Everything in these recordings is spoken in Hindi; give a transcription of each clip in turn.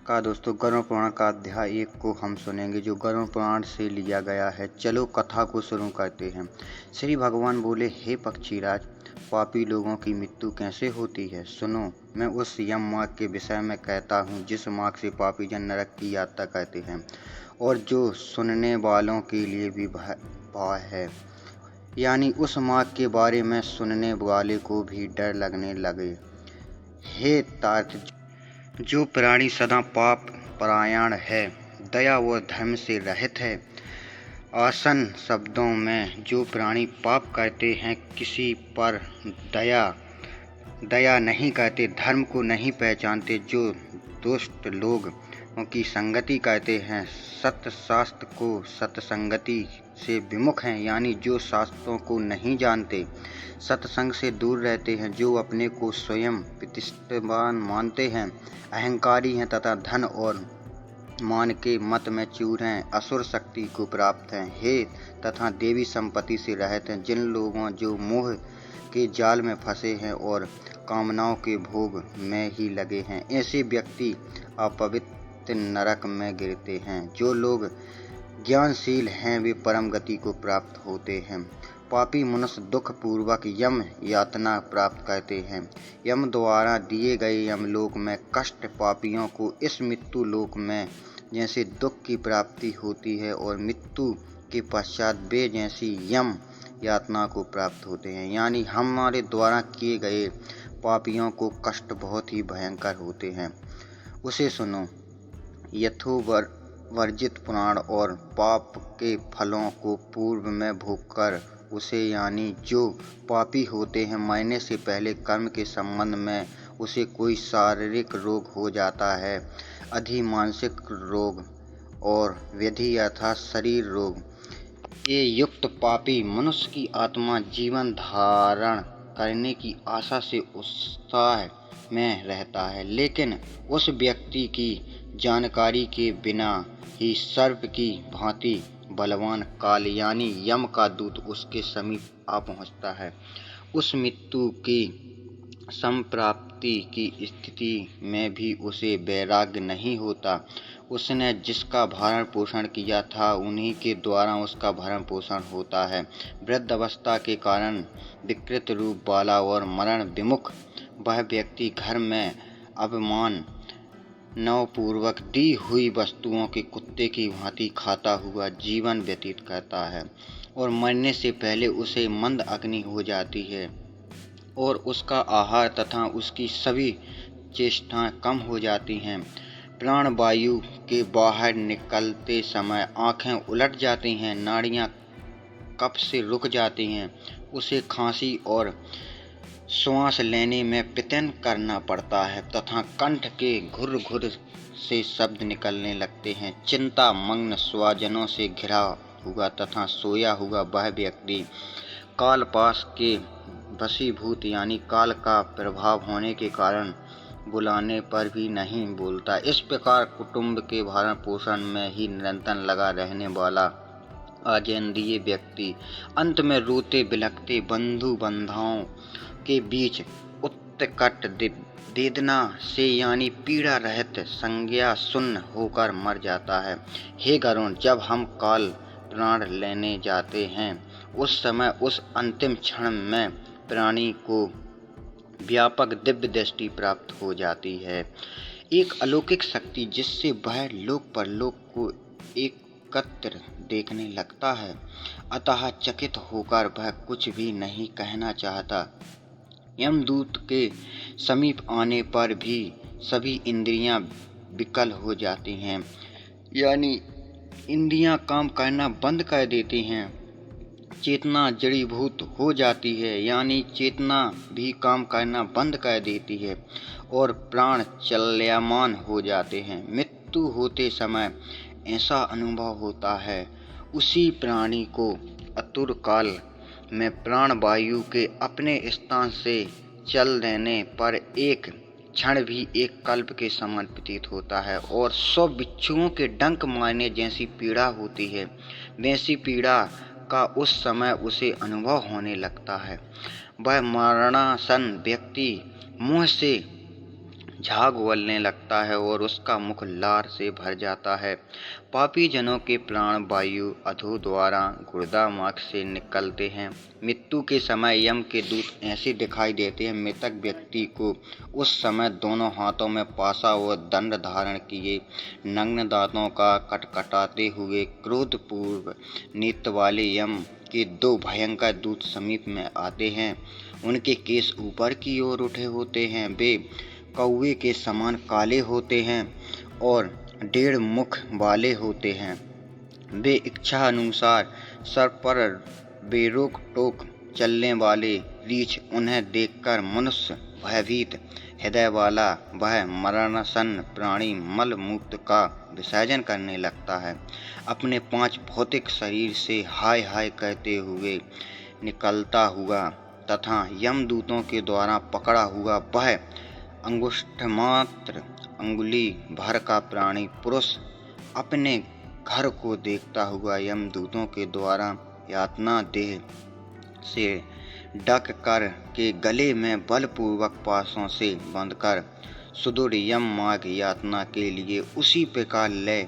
का दोस्तों गरुड़ पुराण का अध्याय 1 को हम सुनेंगे, जो गरुड़ पुराण से लिया गया है। चलो कथा को शुरू करते हैं। श्री भगवान बोले, हे पक्षीराज, पापी लोगों की मृत्यु कैसे होती है? सुनो, मैं उस यम मार्ग के विषय में कहता हूँ जिस मार्ग से पापी जन नरक की यात्रा करते हैं, और जो सुनने वालों के लिए भी भय है। यानी उस मार्ग के बारे में सुनने वाले को भी डर लगने लगे। हे तार्थ, जो प्राणी सदा पाप परायण है, दया व धर्म से रहित है। आसन शब्दों में, जो प्राणी पाप करते हैं, किसी पर दया नहीं करते, धर्म को नहीं पहचानते, जो दुष्ट लोगों की संगति करते हैं, सत्य शास्त्र को सत्संगति से विमुख हैं, यानी जो शास्त्रों को नहीं जानते, सत्संग से दूर रहते हैं, जो अपने को स्वयं प्रतिष्ठावान मानते हैं, अहंकारी हैं तथा धन और मान के मत में चूर हैं, असुर शक्ति को प्राप्त हैं, हे तथा देवी संपत्ति से रहित हैं। जिन लोगों जो मोह के जाल में फंसे हैं और कामनाओं के भोग में ही लगे हैं, ऐसे व्यक्ति अपवित्र नरक में गिरते हैं। जो लोग ज्ञानशील हैं, वे परम गति को प्राप्त होते हैं। पापी मनुष्य दुख पूर्वक यम यातना प्राप्त करते हैं। यम द्वारा दिए गए यमलोक में कष्ट पापियों को इस मृत्यु लोक में जैसे दुख की प्राप्ति होती है, और मृत्यु के पश्चात वे जैसी यम यातना को प्राप्त होते हैं। यानी हमारे द्वारा किए गए पापियों को कष्ट बहुत ही भयंकर होते हैं। उसे सुनो। यथोवर्जित पुराण और पाप के फलों को पूर्व में भोगकर उसे, यानी जो पापी होते हैं, मरने से पहले कर्म के संबंध में उसे कोई शारीरिक रोग हो जाता है, अधि मानसिक रोग और व्याधि अर्थात शरीर रोग, ये युक्त पापी मनुष्य की आत्मा जीवन धारण करने की आशा से उत्साह में रहता है, लेकिन उस व्यक्ति की जानकारी के बिना ही सर्प की भांति बलवान काल यानी यम का दूत उसके समीप आ पहुंचता है। उस मृत्यु की संप्राप्ति की स्थिति में भी उसे वैराग्य नहीं होता। उसने जिसका भरण पोषण किया था, उन्हीं के द्वारा उसका भरण पोषण होता है। वृद्ध अवस्था के कारण विकृत रूप वाला और मरण विमुख वह व्यक्ति घर में अपमान नवपूर्वक दी हुई वस्तुओं के कुत्ते की भांति खाता हुआ जीवन व्यतीत करता है, और मरने से पहले उसे मंद अग्नि हो जाती है, और उसका आहार तथा उसकी सभी चेष्टाएं कम हो जाती हैं। प्राण वायु के बाहर निकलते समय आंखें उलट जाती हैं, नाड़ियां कफ से रुक जाती हैं, उसे खांसी और श्वास लेने में पितन करना पड़ता है तथा कंठ के घुर घुर से शब्द निकलने लगते हैं। चिंता मग्न स्वजनों से घिरा हुआ तथा सोया हुआ वह व्यक्ति कालपाश के वशीभूत यानी काल का प्रभाव होने के कारण बुलाने पर भी नहीं बोलता। इस प्रकार कुटुंब के भरण पोषण में ही निरंतर लगा रहने वाला अजेंद्रिय व्यक्ति अंत में रोते बिलखते बंधु बंधुओं के बीच उत्कट वेदना से यानी पीड़ा रहित संज्ञा शून्य होकर मर जाता है। हे गरुड़, जब हम काल प्राण लेने जाते हैं, उस समय उस अंतिम क्षण में प्राणी को व्यापक दिव्य दृष्टि प्राप्त हो जाती है, एक अलौकिक शक्ति जिससे वह लोक परलोक को एकत्र देखने लगता है। अतः चकित होकर वह कुछ भी नहीं कहना चाहता। यमदूत के समीप आने पर भी सभी इंद्रियां विकल हो जाती हैं, यानी इंद्रियां काम करना बंद कर देती हैं। चेतना जड़ीभूत हो जाती है, यानी चेतना भी काम करना बंद कर देती है, और प्राण चल्यमान हो जाते हैं। मृत्यु होते समय ऐसा अनुभव होता है, उसी प्राणी को अतुर काल में प्राण वायु के अपने स्थान से चल देने पर एक क्षण भी एक कल्प के समान प्रतीत होता है, और 100 बिच्छुओं के डंक मारने जैसी पीड़ा होती है, वैसी पीड़ा का उस समय उसे अनुभव होने लगता है। वह मरणासन व्यक्ति मुंह से झाग उगलने लगता है और उसका मुख लार से भर जाता है। पापी जनों के प्राण वायु अधो द्वारा गुर्दा मार्ग से निकलते हैं। मृत्यु के समय यम के दूत ऐसे दिखाई देते हैं। मृतक व्यक्ति को उस समय दोनों हाथों में पासा और दंड धारण किए, नग्न दांतों का कटकटाते हुए क्रोधपूर्व नेत्र वाले यम के दो भयंकर दूत समीप में आते हैं। उनके केश ऊपर की ओर उठे होते हैं। वे कौवे के समान काले होते हैं और 1.5 मुख वाले होते हैं। वे इच्छा अनुसार सर पर बेरोक टोक चलने वाले रीछ। उन्हें देखकर मनुष्य भयभीत हृदय वाला वह मरणासन्न प्राणी मल मूत्र का विसर्जन करने लगता है। अपने 5 भौतिक शरीर से हाय हाय कहते हुए निकलता हुआ तथा यमदूतों के द्वारा पकड़ा हुआ वह अंगुष्ठमात्र अंगुली भर का प्राणी पुरुष अपने घर को देखता हुआ यमदूतों के द्वारा यातना देह से ढक कर के गले में बलपूर्वक पासों से बांधकर सुदूर यम मार्ग यातना के लिए उसी प्रकार ले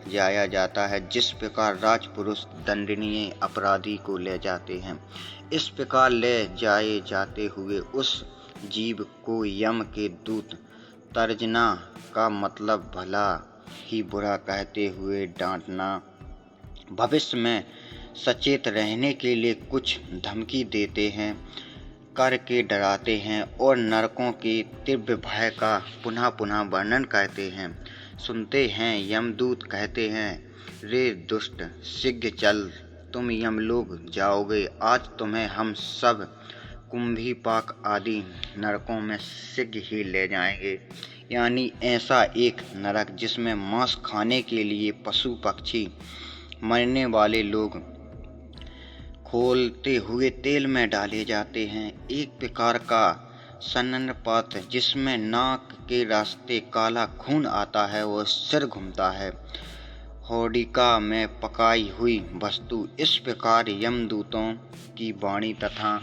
जाया जाता है जिस प्रकार राजपुरुष दंडनीय अपराधी को ले जाते हैं। इस प्रकार ले जाए जाते हुए उस जीव को यम के दूत तर्जना का मतलब भला ही बुरा कहते हुए डांटना, भविष्य में सचेत रहने के लिए कुछ धमकी देते हैं, करके डराते हैं और नरकों के तीव्र भय का पुनः पुनः वर्णन करते हैं। सुनते हैं यमदूत कहते हैं, रे दुष्ट शीघ्र चल, तुम यमलोक जाओगे। आज तुम्हें हम सब कुंभीपाक आदि नरकों में शीघ्र ही ले जाएंगे। यानी ऐसा एक नरक जिसमें मांस खाने के लिए पशु पक्षी मरने वाले लोग खोलते हुए तेल में डाले जाते हैं। एक प्रकार का सनन पात्र जिसमें नाक के रास्ते काला खून आता है और सिर घूमता है। होडिका में पकाई हुई वस्तु। इस प्रकार यमदूतों की वाणी तथा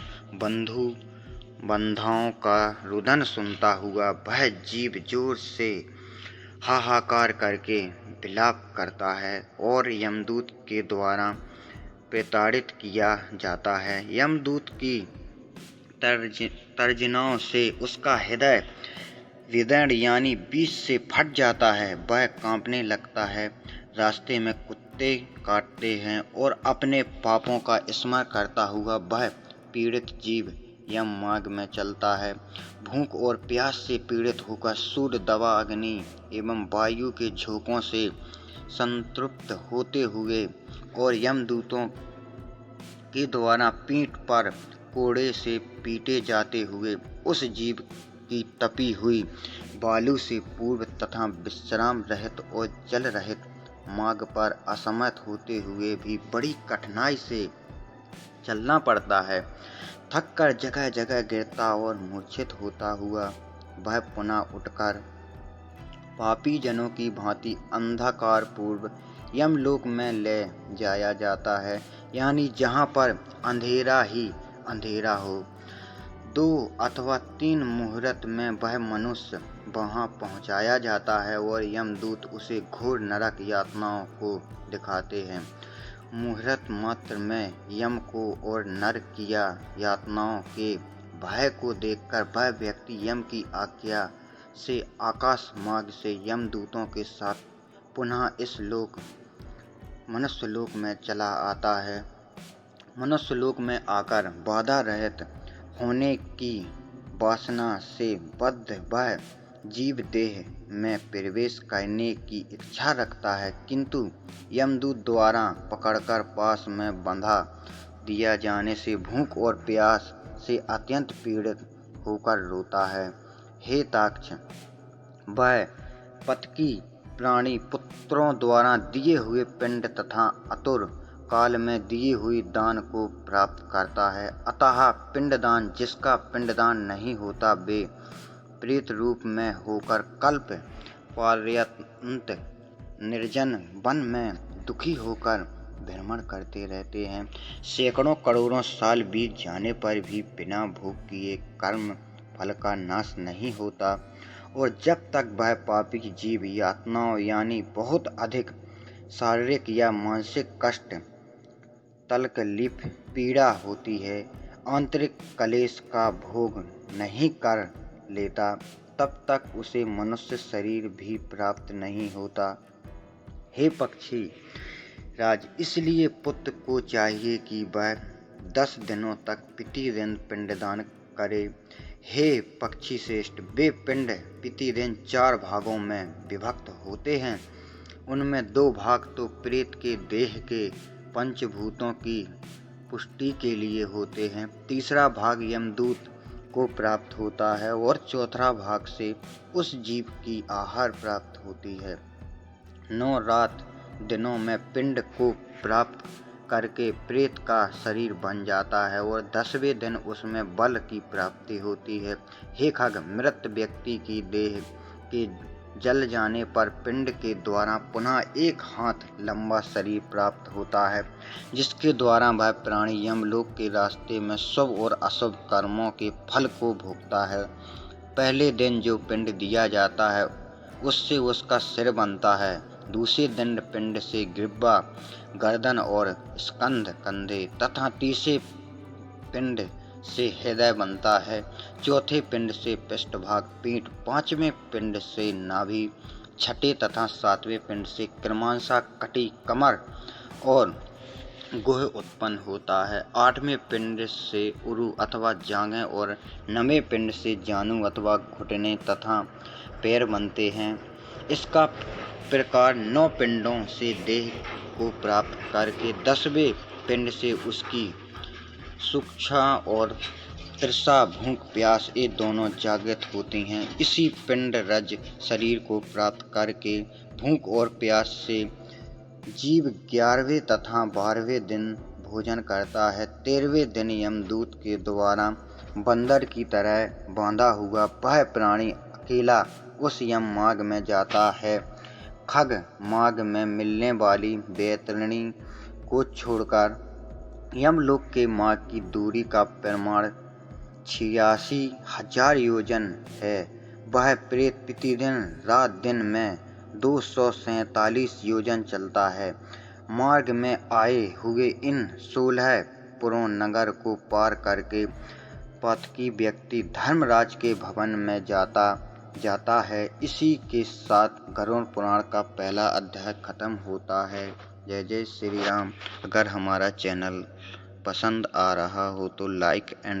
बंधाओं का रुदन सुनता हुआ वह जीव जोर से हाहाकार करके विलाप करता है और यमदूत के द्वारा प्रताड़ित किया जाता है। यमदूत की तर्जनाओं से उसका हृदय विदीर्ण यानी बीच से फट जाता है। वह कांपने लगता है। रास्ते में कुत्ते काटते हैं और अपने पापों का स्मरण करता हुआ वह पीड़ित जीव यम मार्ग में चलता है। भूख और प्यास से पीड़ित होकर सूर्य, दवा, अग्नि एवं वायु के झोंकों से संतृप्त होते हुए और यमदूतों के द्वारा पीठ पर कोड़े से पीटे जाते हुए उस जीव की तपी हुई बालू से पूर्व तथा विश्राम रहित और जल रहित मार्ग पर असमर्थ होते हुए भी बड़ी कठिनाई से चलना पड़ता है। थक कर जगह जगह गिरता और मूर्छित होता हुआ वह पुनः उठकर पापी जनों की भांति अंधकार पूर्व यमलोक में ले जाया जाता है। यानी जहाँ पर अंधेरा ही अंधेरा हो। 2 अथवा 3 मुहूर्त में वह मनुष्य वहाँ पहुँचाया जाता है और यमदूत उसे घोर नरक यातनाओं को दिखाते हैं। मुहूर्त मात्र में यम को और नरक किया यातनाओं के भय को देखकर वह व्यक्ति यम की आज्ञा से आकाश मार्ग से यमदूतों के साथ पुनः इस लोक मनुष्यलोक में चला आता है। मनुष्यलोक में आकर बाधा रहित होने की वासना से बद्ध वह जीव देह में प्रवेश करने की इच्छा रखता है, किंतु यमदूत द्वारा पकड़कर पास में बंधा दिया जाने से भूख और प्यास से अत्यंत पीड़ित होकर रोता है। हे ताक्ष, वह पतकी प्राणी पुत्रों द्वारा दिए हुए पिंड तथा अतुर काल में दिए हुई दान को प्राप्त करता है। अतः पिंडदान जिसका पिंडदान नहीं होता वे प्रेत रूप में होकर कल्प पर्यंत निर्जन वन में दुखी होकर भ्रमण करते रहते हैं। सैकड़ों करोड़ों साल बीत जाने पर भी बिना भोग किए कर्म फल का नाश नहीं होता और जब तक वह पापी की जीव यातनाओं यानी बहुत अधिक शारीरिक या मानसिक कष्ट, तकलीफ, पीड़ा होती है, आंतरिक क्लेश का भोग नहीं कर लेता, तब तक उसे मनुष्य शरीर भी प्राप्त नहीं होता। हे पक्षी राज, इसलिए पुत्र को चाहिए कि वह 10 दिनों तक प्रतिदिन पिंडदान करे। हे पक्षी श्रेष्ठ, वे पिंड प्रतिदिन 4 भागों में विभक्त होते हैं। उनमें 2 भाग तो प्रेत के देह के पंचभूतों की पुष्टि के लिए होते हैं, तीसरा भाग यमदूत को प्राप्त होता है और चौथा भाग से उस जीव की आहार प्राप्त होती है। 9 रात दिनों में पिंड को प्राप्त करके प्रेत का शरीर बन जाता है और 10वें दिन उसमें बल की प्राप्ति होती है। हे खग, मृत व्यक्ति की देह के जल जाने पर पिंड के द्वारा पुनः 1 हाथ लंबा शरीर प्राप्त होता है, जिसके द्वारा वह प्राणी यमलोक के रास्ते में शुभ और अशुभ कर्मों के फल को भोगता है। पहले दिन जो पिंड दिया जाता है उससे उसका सिर बनता है, दूसरे दिन पिंड से ग्रीवा, गर्दन और स्कंध, कंधे तथा तीसरे पिंड से हृदय बनता है, चौथे पिंड से पृष्ठभाग, पीठ, पांचवें पिंड से नाभि, छठे तथा 7वें पिंड से क्रमशः कटी, कमर और गुह उत्पन्न होता है। 8वें पिंड से उरु अथवा जांघें और 9वें पिंड से जानु अथवा घुटने तथा पैर बनते हैं। इसका प्रकार 9 पिंडों से देह को प्राप्त करके 10वें पिंड से उसकी सुक्षा और तृषा, भूख, प्यास ये दोनों जागृत होती हैं। इसी पिंड रज शरीर को प्राप्त करके भूख और प्यास से जीव 11वें तथा 12वें दिन भोजन करता है। 13वें दिन यमदूत के द्वारा बंदर की तरह बांधा हुआ वह प्राणी अकेला उस यम मार्ग में जाता है। खग मार्ग में मिलने वाली बैतरणी को छोड़कर यमलोक के मार्ग की दूरी का प्रमाण 86,000 योजन है। वह प्रेत प्रतिदिन रात दिन में 247 योजन चलता है। मार्ग में आए हुए इन 16 पुरों नगर को पार करके पातकी व्यक्ति धर्मराज के भवन में जाता है। इसी के साथ गरुड़ पुराण का पहला अध्याय खत्म होता है। जय जय श्री राम। अगर हमारा चैनल पसंद आ रहा हो तो लाइक एंड